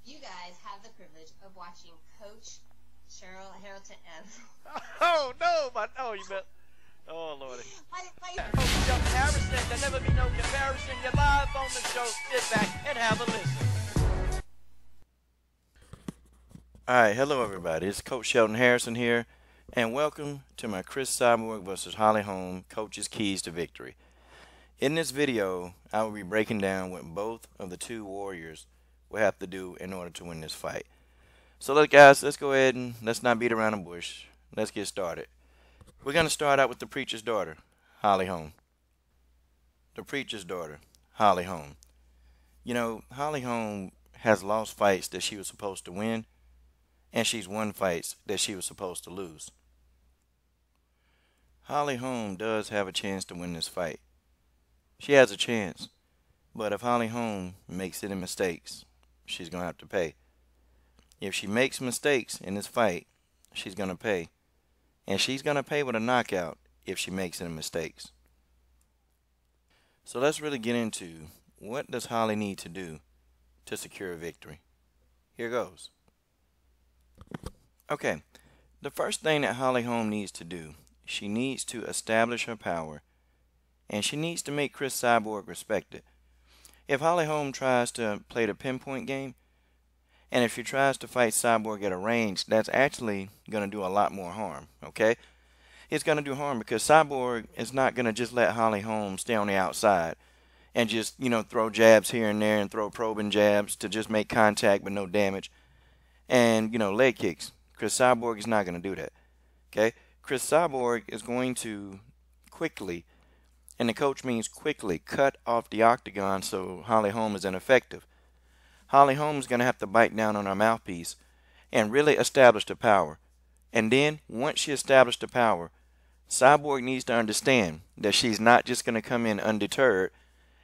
You guys have the privilege of watching Coach Cheryl Harrington and Oh no, oh you bet. Oh lordy. my Coach Shelton Harrison, there never be no comparison. You're live on the show. Sit back and have a listen. Alright, hello everybody. It's Coach Shelton Harrison here, and welcome to my Cris Cyborg versus Holm Coach's Keys to Victory. In this video, I will be breaking down what both of the two warriors will have to do in order to win this fight. So look guys, let's go ahead and let's not beat around the bush. Let's get started. We're going to start out with the preacher's daughter, Holm. The preacher's daughter, Holm. You know, Holm has lost fights that she was supposed to win, and she's won fights that she was supposed to lose. Holm does have a chance to win this fight. She has a chance, but if Holm makes any mistakes, she's going to have to pay. If she makes mistakes in this fight, she's going to pay. And she's going to pay with a knockout if she makes any mistakes. So let's really get into what does Holly need to do to secure a victory. Here goes. Okay, the first thing that Holm needs to do, she needs to establish her power, and she needs to make Cris Cyborg respect it. If Holm tries to play the pinpoint game, and if she tries to fight Cyborg at a range, that's actually going to do a lot more harm, okay? It's going to do harm because Cyborg is not going to just let Holm stay on the outside and just, throw jabs here and there and throw probing jabs to just make contact but no damage. And, leg kicks. Cris Cyborg is not going to do that, okay? Cris Cyborg is going to quickly, and the coach means quickly, cut off the octagon so Holm is ineffective. Holm is going to have to bite down on her mouthpiece and really establish the power. And then, once she established the power, Cyborg needs to understand that she's not just going to come in undeterred,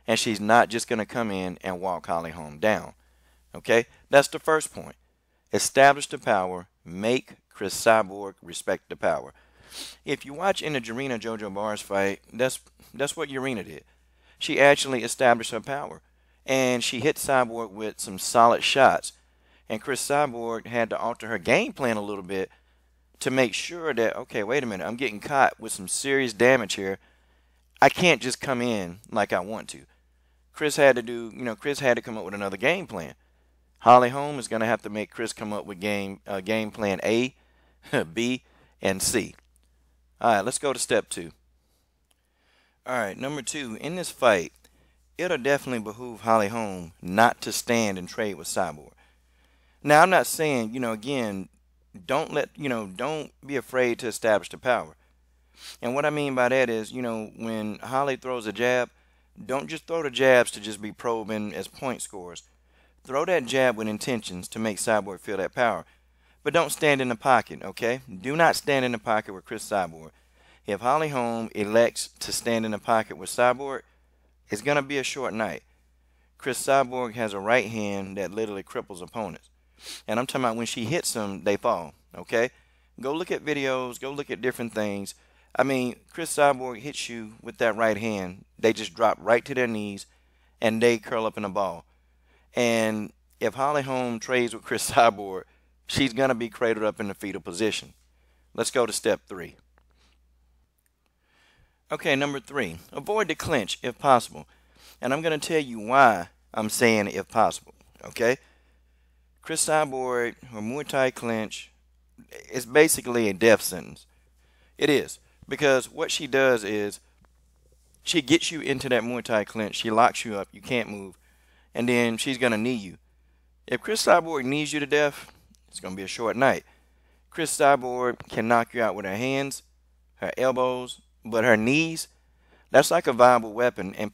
and she's not just going to come in and walk Holm down. Okay? That's the first point. Establish the power. Make Cris Cyborg respect the power. If you watch in the Jarena Jojo Bars fight, that's what Jarena did. She actually established her power. And she hit Cyborg with some solid shots. And Cris Cyborg had to alter her game plan a little bit to make sure that, okay, wait a minute, I'm getting caught with some serious damage here. I can't just come in like I want to. Cris had to come up with another game plan. Holm is going to have to make Cris come up with game plan A, B, and C. All right, let's go to step 2. All right, number 2, in this fight, it'll definitely behoove Holm not to stand and trade with Cyborg. Now, I'm not saying, again, don't be afraid to establish the power. And what I mean by that is, when Holly throws a jab, don't just throw the jabs to just be probing as point scores. Throw that jab with intentions to make Cyborg feel that power. But don't stand in the pocket, okay? Do not stand in the pocket with Cris Cyborg. If Holm elects to stand in the pocket with Cyborg, it's going to be a short night. Cris Cyborg has a right hand that literally cripples opponents. And I'm talking about when she hits them, they fall, okay? Go look at videos. Go look at different things. I mean, Cris Cyborg hits you with that right hand. They just drop right to their knees, and they curl up in a ball. And if Holm trades with Cris Cyborg, she's going to be cradled up in the fetal position. Let's go to step 3. Okay, number 3, avoid the clinch if possible. And I'm going to tell you why I'm saying if possible, okay? Cris Cyborg, her Muay Thai clinch, is basically a death sentence. It is, because what she does is she gets you into that Muay Thai clinch, she locks you up, you can't move, and then she's going to knee you. If Cris Cyborg knees you to death, it's going to be a short night. Cris Cyborg can knock you out with her hands, her elbows, but her knees, that's like a viable weapon. And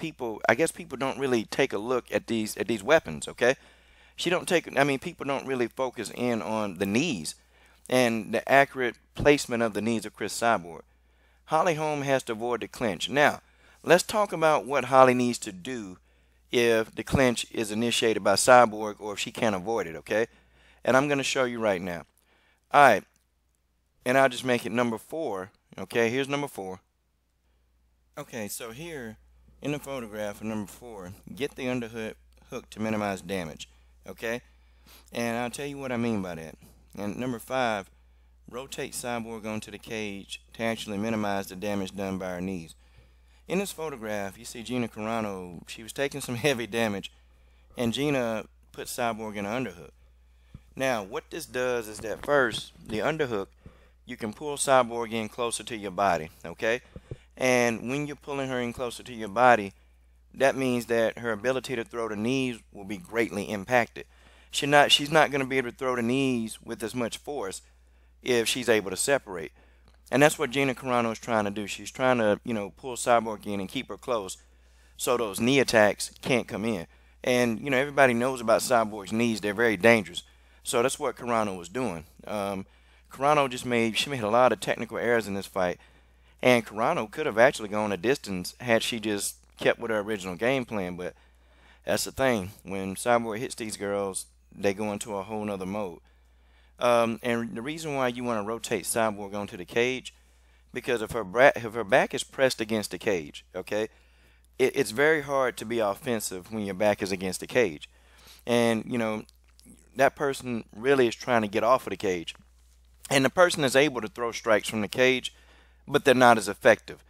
I guess people don't really take a look at these weapons, okay? People don't really focus in on the knees and the accurate placement of the knees of Cris Cyborg. Holm has to avoid the clinch. Now, let's talk about what Holly needs to do if the clinch is initiated by Cyborg or if she can't avoid it, okay? And I'm going to show you right now. All right, and I'll just make it number 4, okay? Here's number 4. Okay, so here in the photograph of number 4, get the underhook to minimize damage, okay? And I'll tell you what I mean by that. And number 5, rotate Cyborg onto the cage to actually minimize the damage done by her knees. In this photograph, you see Gina Carano. She was taking some heavy damage, and Gina put Cyborg in an underhook. Now, what this does is that first, the underhook, you can pull Cyborg in closer to your body, okay? And when you're pulling her in closer to your body, that means that her ability to throw the knees will be greatly impacted. She's not going to be able to throw the knees with as much force if she's able to separate. And that's what Gina Carano is trying to do. She's trying to, pull Cyborg in and keep her close so those knee attacks can't come in. And, everybody knows about Cyborg's knees. They're very dangerous. So that's what Carano was doing. Carano made a lot of technical errors in this fight. And Carano could have actually gone a distance had she just kept with her original game plan. But that's the thing. When Cyborg hits these girls, they go into a whole nother mode. And the reason why you want to rotate Cyborg onto the cage, because if her back is pressed against the cage, okay, it's very hard to be offensive when your back is against the cage. And, that person really is trying to get off of the cage. And the person is able to throw strikes from the cage, but they're not as effective.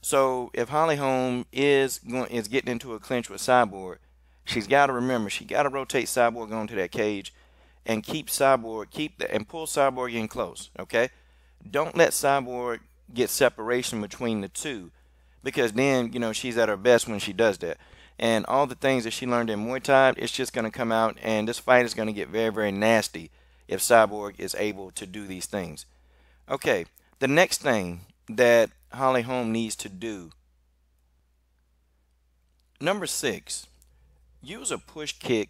So if Holly Holm is getting into a clinch with Cyborg, she's got to remember, she got to rotate Cyborg onto that cage and pull Cyborg in close, okay? Don't let Cyborg get separation between the two, because then, she's at her best when she does that. And all the things that she learned in Muay Thai, it's just going to come out, and this fight is going to get very, very nasty if Cyborg is able to do these things. Okay, the next thing that Holly Holm needs to do, number 6, use a push kick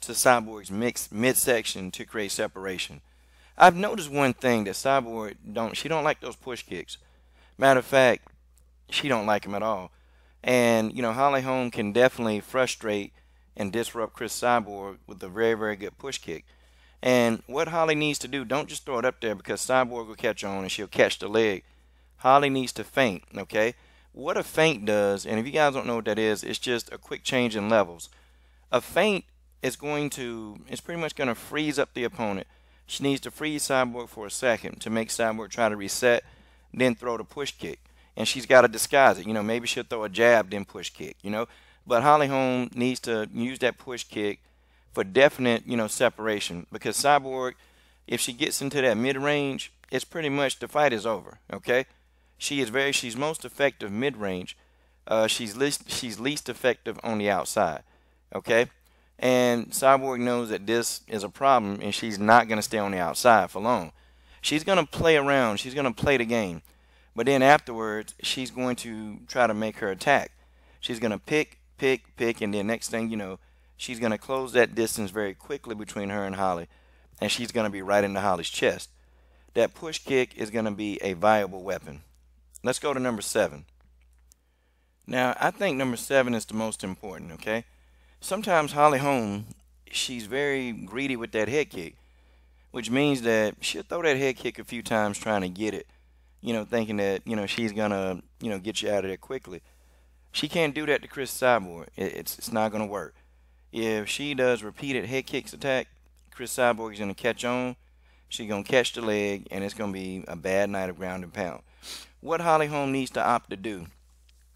to Cyborg's midsection to create separation. I've noticed one thing, that Cyborg she don't like those push kicks. Matter of fact, she don't like them at all. And, Holly Holm can definitely frustrate and disrupt Cris Cyborg with a very, very good push kick. And what Holly needs to do, don't just throw it up there, because Cyborg will catch on and she'll catch the leg. Holly needs to feint, okay? What a feint does, and if you guys don't know what that is, it's just a quick change in levels. A feint it's pretty much going to freeze up the opponent. She needs to freeze Cyborg for a second to make Cyborg try to reset, then throw the push kick. And she's got to disguise it. Maybe she'll throw a jab, then push kick, But Holly Holm needs to use that push kick for definite, separation. Because Cyborg, if she gets into that mid-range, it's pretty much the fight is over, okay? She's most effective mid-range. She's least effective on the outside, okay? And Cyborg knows that this is a problem, and she's not going to stay on the outside for long. She's going to play around. She's going to play the game. But then afterwards, she's going to try to make her attack. She's going to pick, and then next thing you know, she's going to close that distance very quickly between her and Holly, and she's going to be right into Holly's chest. That push kick is going to be a viable weapon. Let's go to number 7. Now, I think number 7 is the most important, okay? Sometimes Holly Holm, she's very greedy with that head kick, which means that she'll throw that head kick a few times trying to get it, thinking that, she's going to, get you out of there quickly. She can't do that to Cris Cyborg. It's not going to work. If she does repeated head kicks attack, Cris Cyborg is going to catch on. She's going to catch the leg, and it's going to be a bad night of ground and pound. What Holly Holm needs to opt to do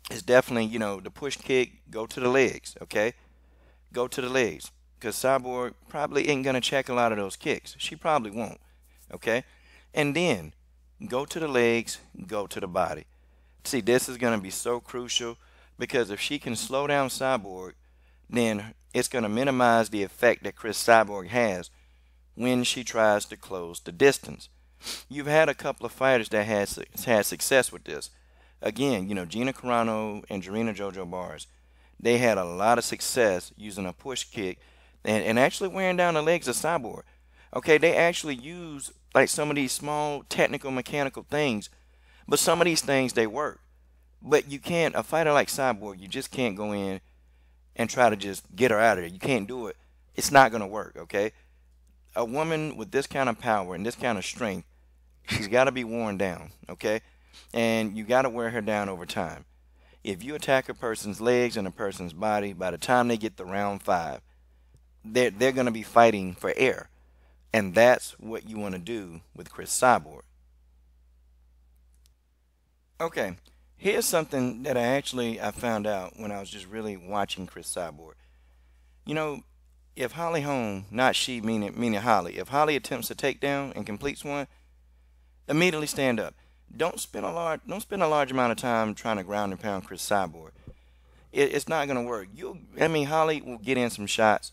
is definitely, the push kick, go to the legs, okay? Go to the legs, because Cyborg probably ain't going to check a lot of those kicks. She probably won't, okay? And then go to the legs, go to the body. See, this is going to be so crucial, because if she can slow down Cyborg, then it's going to minimize the effect that Cris Cyborg has when she tries to close the distance. You've had a couple of fighters that has had success with this. Again, Gina Carano and Jarena Jojo Bars, they had a lot of success using a push kick and actually wearing down the legs of Cyborg. Okay, they actually use like some of these small technical mechanical things, but some of these things they work. But you can't, a fighter like Cyborg, you just can't go in and try to just get her out of there. You can't do it. It's not going to work, okay? A woman with this kind of power and this kind of strength, she's got to be worn down, okay? And you got to wear her down over time. If you attack a person's legs and a person's body, by the time they get to round 5, they're going to be fighting for air. And that's what you want to do with Cris Cyborg. Okay, here's something that I found out when I was just really watching Cris Cyborg. You know, if Holly Holm, not she, meaning Holly, if Holly attempts a takedown and completes one, immediately stand up. Don't spend a large amount of time trying to ground and pound Cris Cyborg. It's not gonna work. Holly will get in some shots,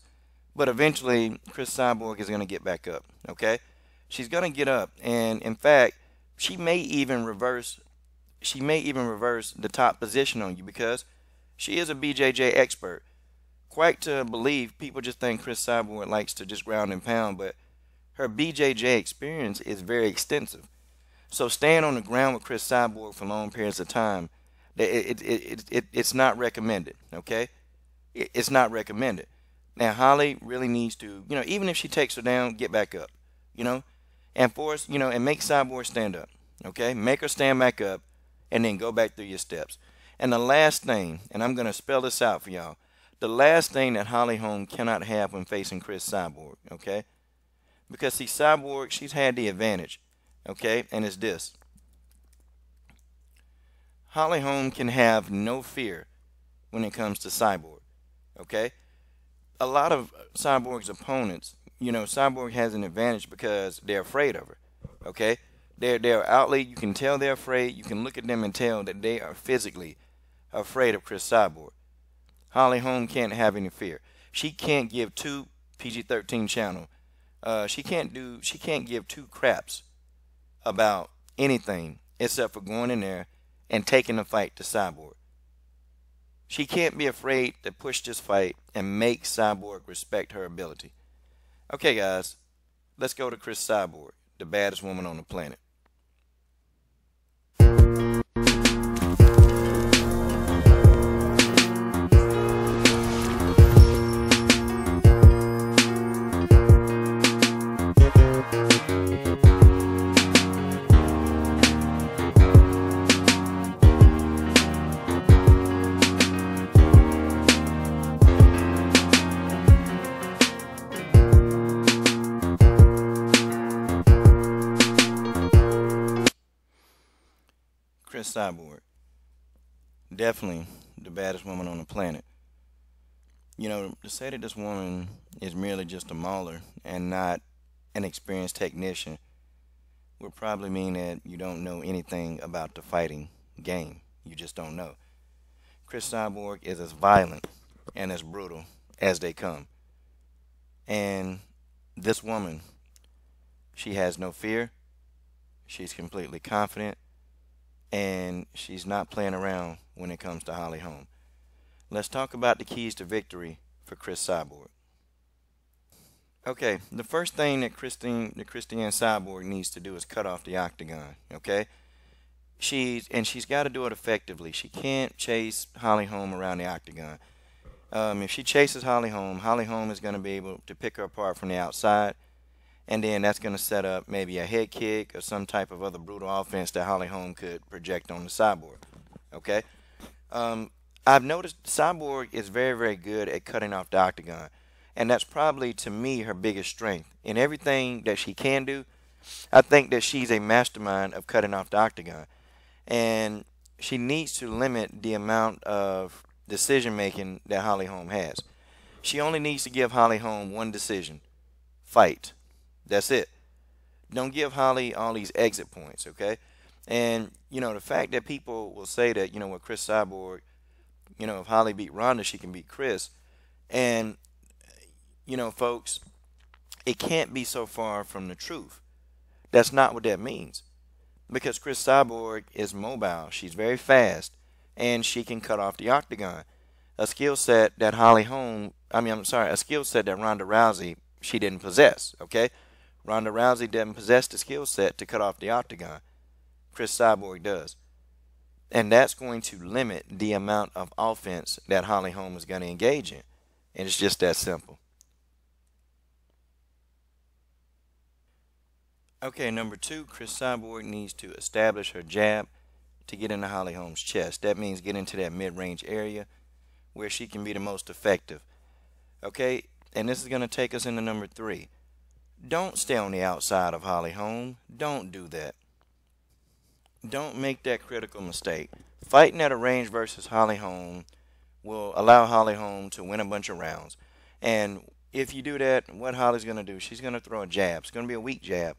but eventually Cris Cyborg is gonna get back up. Okay, she's gonna get up, and in fact, she may even reverse. She may even reverse the top position on you because she is a BJJ expert. Quite to believe, people just think Cris Cyborg likes to just ground and pound, but her BJJ experience is very extensive. So staying on the ground with Cris Cyborg for long periods of time, it's not recommended. Okay, it's not recommended. Now Holly really needs to, even if she takes her down, get back up, you know, and force, and make Cyborg stand up. Okay, make her stand back up, and then go back through your steps. And the last thing, and I'm gonna spell this out for y'all. The last thing that Holly Holm cannot have when facing Cris Cyborg, okay? Because see, Cyborg, she's had the advantage, okay? And it's this. Holly Holm can have no fear when it comes to Cyborg, okay? A lot of Cyborg's opponents, Cyborg has an advantage because they're afraid of her, okay? They're outly, you can tell they're afraid. You can look at them and tell that they are physically afraid of Cris Cyborg. Holly Holm can't have any fear. She can't give two PG-13 channel. She can't give two craps about anything except for going in there and taking the fight to Cyborg. She can't be afraid to push this fight and make Cyborg respect her ability. Okay, guys, let's go to Cris Cyborg, the baddest woman on the planet. Cris Cyborg, definitely the baddest woman on the planet. To say that this woman is merely just a mauler and not an experienced technician would probably mean that you don't know anything about the fighting game. You just don't know. Cris Cyborg is as violent and as brutal as they come. And this woman, she has no fear. She's completely confident. And she's not playing around when it comes to Holly Holm. Let's talk about the keys to victory for Cris Cyborg. Okay, the first thing that Christine Cyborg needs to do is cut off the octagon. Okay, she's got to do it effectively. She can't chase Holly Holm around the octagon. If she chases Holly Holm is going to be able to pick her apart from the outside. And then that's going to set up maybe a head kick or some type of other brutal offense that Holly Holm could project on the Cyborg. Okay? I've noticed Cyborg is very, very good at cutting off the octagon. And that's probably, to me, her biggest strength. In everything that she can do, I think that she's a mastermind of cutting off the octagon. And she needs to limit the amount of decision-making that Holly Holm has. She only needs to give Holly Holm one decision. Fight. That's it. Don't give Holly all these exit points, okay? And, the fact that people will say that, with Cris Cyborg, if Holly beat Ronda, she can beat Cris. And, folks, it can't be so far from the truth. That's not what that means. Because Cris Cyborg is mobile. She's very fast. And she can cut off the octagon. A skill set that a skill set that Ronda Rousey, she didn't possess, okay? Ronda Rousey doesn't possess the skill set to cut off the octagon. Cris Cyborg does. And that's going to limit the amount of offense that Holly Holm is going to engage in. And it's just that simple. Okay, number 2, Cris Cyborg needs to establish her jab to get into Holly Holm's chest. That means get into that mid-range area where she can be the most effective. Okay, And this is going to take us into number 3. Don't stay on the outside of Holly Holm. Don't do that. Don't make that critical mistake. Fighting at a range versus Holly Holm will allow Holly Holm to win a bunch of rounds. And if you do that, what Holly's going to do, she's going to throw a jab. It's going to be a weak jab.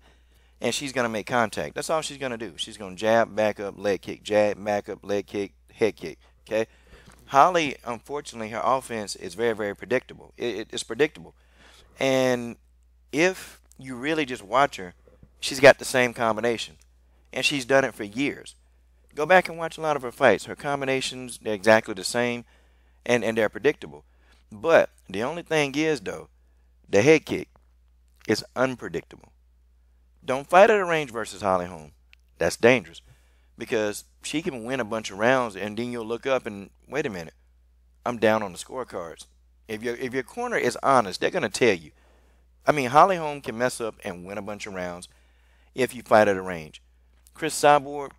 And she's going to make contact. That's all she's going to do. She's going to jab, back up, leg kick, jab, back up, leg kick, head kick. Okay? Holly, unfortunately, her offense is very, very predictable. It's predictable. And if you really just watch her, she's got the same combination. And she's done it for years. Go back and watch a lot of her fights. Her combinations, they're exactly the same, and they're predictable. But the only thing is, though, the head kick is unpredictable. Don't fight at a range versus Holly Holm. That's dangerous because she can win a bunch of rounds, and then you'll look up and, wait a minute, I'm down on the scorecards. If your corner is honest, they're going to tell you. I mean, Holly Holm can mess up and win a bunch of rounds if you fight at a range. Cris Cyborg,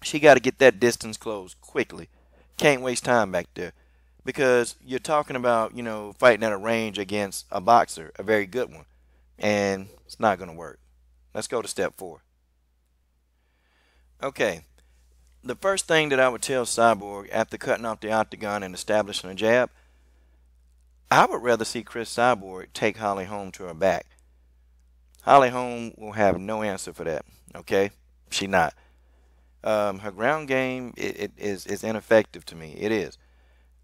she got to get that distance closed quickly. Can't waste time back there because you're talking about, fighting at a range against a boxer, a very good one, and it's not going to work. Let's go to step 4. Okay, the first thing that I would tell Cyborg after cutting off the octagon and establishing a jab, I would rather see Cris Cyborg take Holly Holm to her back. Holly Holm will have no answer for that, okay? She not. Her ground game is ineffective to me. It is.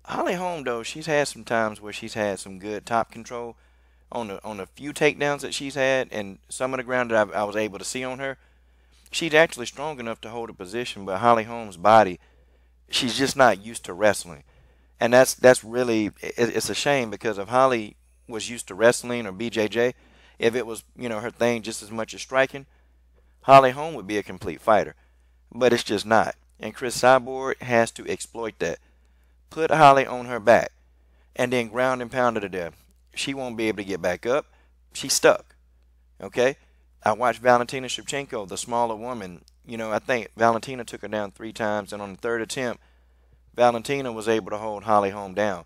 Holly Holm, though, she's had some times where she's had some good top control on the few takedowns that she's had, and some of the ground that I was able to see on her. She's actually strong enough to hold a position, but Holly Holm's body, she's just not used to wrestling. And that's really, it's a shame because if Holly was used to wrestling or BJJ, if it was, her thing just as much as striking, Holly Holm would be a complete fighter. But it's just not. And Cris Cyborg has to exploit that. Put Holly on her back and then ground and pound her to death. She won't be able to get back up. She's stuck. Okay? I watched Valentina Shevchenko, the smaller woman. I think Valentina took her down 3 times, and on the 3rd attempt, Valentina was able to hold Holly Holm down.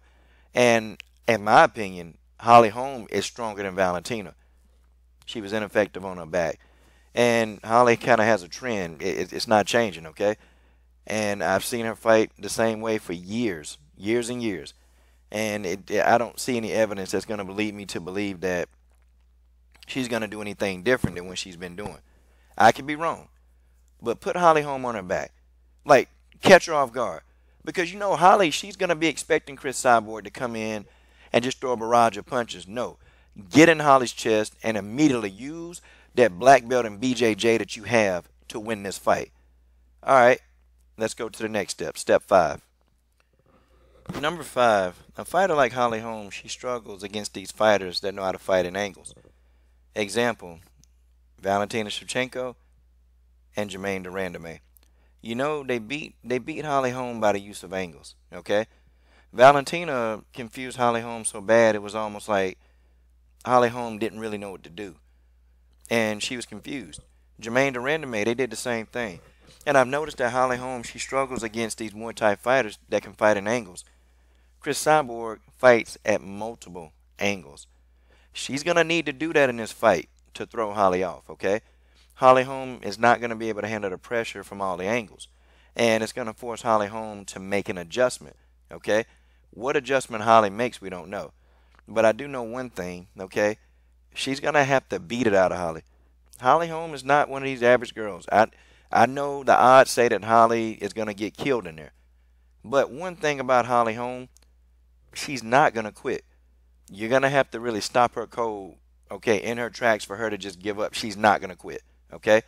And in my opinion, Holly Holm is stronger than Valentina. She was ineffective on her back. And Holly kind of has a trend. It's not changing, okay? And I've seen her fight the same way for years and years. And I don't see any evidence that's going to lead me to believe that she's going to do anything different than what she's been doing. I could be wrong. But put Holly Holm on her back. Like, catch her off guard. Because, Holly, she's going to be expecting Cris Cyborg to come in and just throw a barrage of punches. No. Get in Holly's chest and immediately use that black belt and BJJ that you have to win this fight. All right. Let's go to the next step. Step 5. Number 5. A fighter like Holly Holm, she struggles against these fighters that know how to fight in angles. Example, Valentina Shevchenko and Germaine de Randamie. They beat Holly Holm by the use of angles, okay? Valentina confused Holly Holm so bad it was almost like Holly Holm didn't really know what to do. And she was confused. Germaine de Randamie, they did the same thing. And I've noticed that Holly Holm, she struggles against these Muay Thai fighters that can fight in angles. Cris Cyborg fights at multiple angles. She's going to need to do that in this fight to throw Holly off, okay? Holly Holm is not going to be able to handle the pressure from all the angles. And it's going to force Holly Holm to make an adjustment, okay? What adjustment Holly makes, we don't know. But I do know one thing, okay? She's going to have to beat it out of Holly. Holly Holm is not one of these average girls. I know the odds say that Holly is going to get killed in there. But one thing about Holly Holm, she's not going to quit. You're going to have to really stop her cold, okay, in her tracks for her to just give up. She's not going to quit, okay?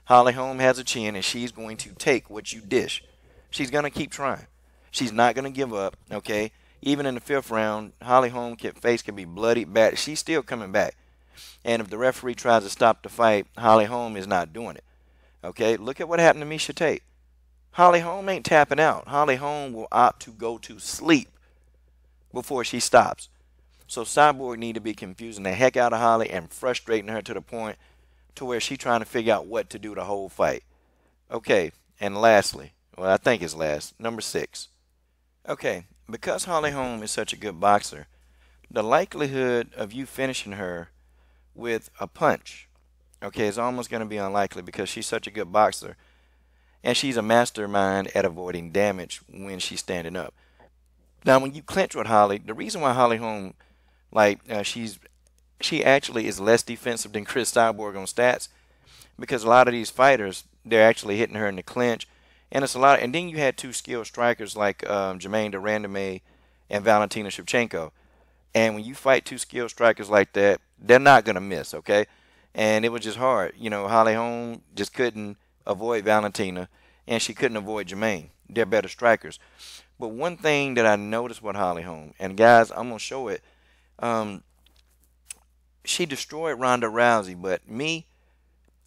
Holly Holm has a chin, and she's going to take what you dish. She's going to keep trying. She's not going to give up, okay? Even in the 5th round, Holly Holm's face can be bloody bad. She's still coming back. And if the referee tries to stop the fight, Holly Holm is not doing it. Okay, look at what happened to Miesha Tate. Holly Holm ain't tapping out. Holly Holm will opt to go to sleep before she stops. So Cyborg need to be confusing the heck out of Holly and frustrating her to the point to where she's trying to figure out what to do the whole fight. Okay, and lastly, well, I think it's last, number 6. Okay, because Holly Holm is such a good boxer, the likelihood of you finishing her with a punch, okay, is almost going to be unlikely because she's such a good boxer and she's a mastermind at avoiding damage when she's standing up. Now, when you clinch with Holly, the reason why Holly Holm, she actually is less defensive than Cris Cyborg on stats because a lot of these fighters, they're actually hitting her in the clinch, and it's a lot. And then you had two skilled strikers like Jermaine Durandame and Valentina Shevchenko. And when you fight two skilled strikers like that, they're not gonna miss, okay? And it was just hard. Holly Holm just couldn't avoid Valentina, and she couldn't avoid Jermaine. They're better strikers. But one thing that I noticed with Holly Holm, and guys, I'm gonna show it. Um, she destroyed Ronda Rousey, but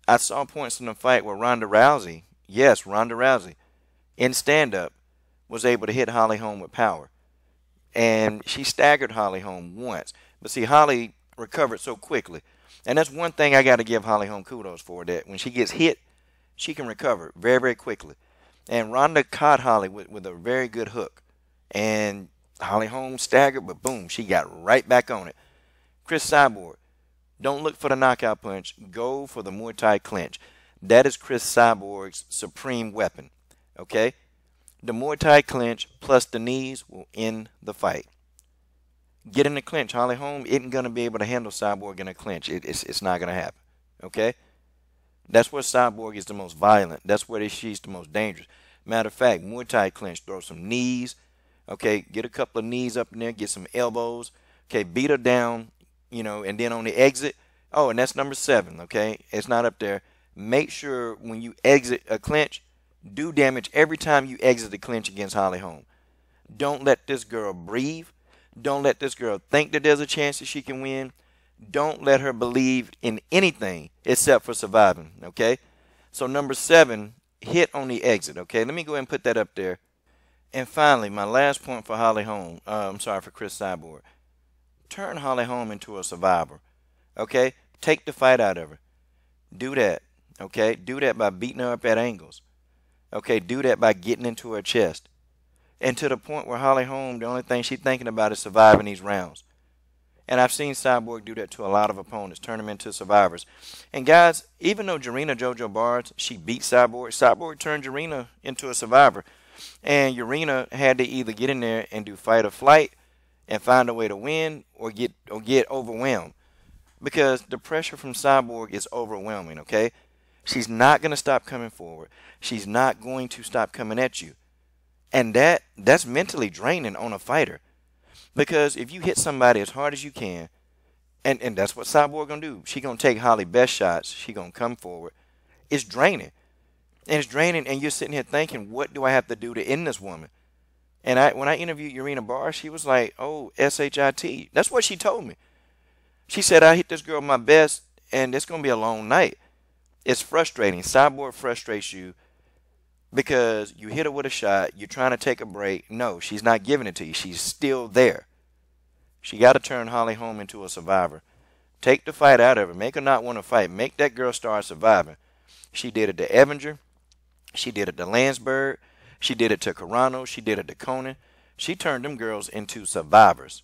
I saw points in the fight where Ronda Rousey, yes, Ronda Rousey, in stand-up, was able to hit Holly Holm with power. And she staggered Holly Holm once. But see, Holly recovered so quickly. And that's one thing I got to give Holly Holm kudos for, that when she gets hit, she can recover very, very quickly. And Ronda caught Holly with a very good hook. And Holly Holm staggered, but boom, she got right back on it. Cris Cyborg, don't look for the knockout punch. Go for the Muay Thai clinch. That is Cris Cyborg's supreme weapon. Okay? The Muay Thai clinch plus the knees will end the fight. Get in the clinch. Holly Holm isn't going to be able to handle Cyborg in a clinch. It's not going to happen. Okay? That's where Cyborg is the most violent. That's where she's the most dangerous. Matter of fact, Muay Thai clinch, throw some knees. Okay? Get a couple of knees up in there. Get some elbows. Okay? Beat her down, and then on the exit. Oh, and that's number 7. Okay? It's not up there. Make sure when you exit a clinch, do damage every time you exit the clinch against Holly Holm. Don't let this girl breathe. Don't let this girl think that there's a chance that she can win. Don't let her believe in anything except for surviving, okay? So number 7, hit on the exit, okay? Let me go ahead and put that up there. And finally, my last point for for Cris Cyborg. Turn Holly Holm into a survivor, okay? Take the fight out of her. Do that, okay? Do that by beating her up at angles. Okay, do that by getting into her chest. And to the point where Holly Holm, the only thing she's thinking about is surviving these rounds. And I've seen Cyborg do that to a lot of opponents, turn them into survivors. And guys, even though Jarena JoJo Barnes, she beat Cyborg, Cyborg turned Jarena into a survivor. And Jarena had to either get in there and do fight or flight and find a way to win or get overwhelmed. Because the pressure from Cyborg is overwhelming, okay? She's not going to stop coming forward. She's not going to stop coming at you. And that's mentally draining on a fighter. Because if you hit somebody as hard as you can, and that's what Cyborg going to do. She going to take Holly's best shots. She going to come forward. It's draining. And it's draining, and you're sitting here thinking, what do I have to do to end this woman? And when I interviewed Jarena Barr, she was like, oh, SHIT. That's what she told me. She said, I hit this girl my best, and it's going to be a long night. It's frustrating. Cyborg frustrates you because you hit her with a shot. You're trying to take a break. No, she's not giving it to you. She's still there. She got to turn Holly Holm into a survivor. Take the fight out of her. Make her not want to fight. Make that girl start surviving. She did it to Evinger. She did it to Landsberg. She did it to Carano. She did it to Conan. She turned them girls into survivors.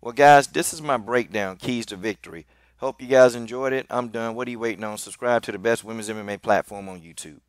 Well, guys, this is my breakdown, Keys to Victory. Hope you guys enjoyed it. I'm done. What are you waiting on? Subscribe to the best women's MMA platform on YouTube.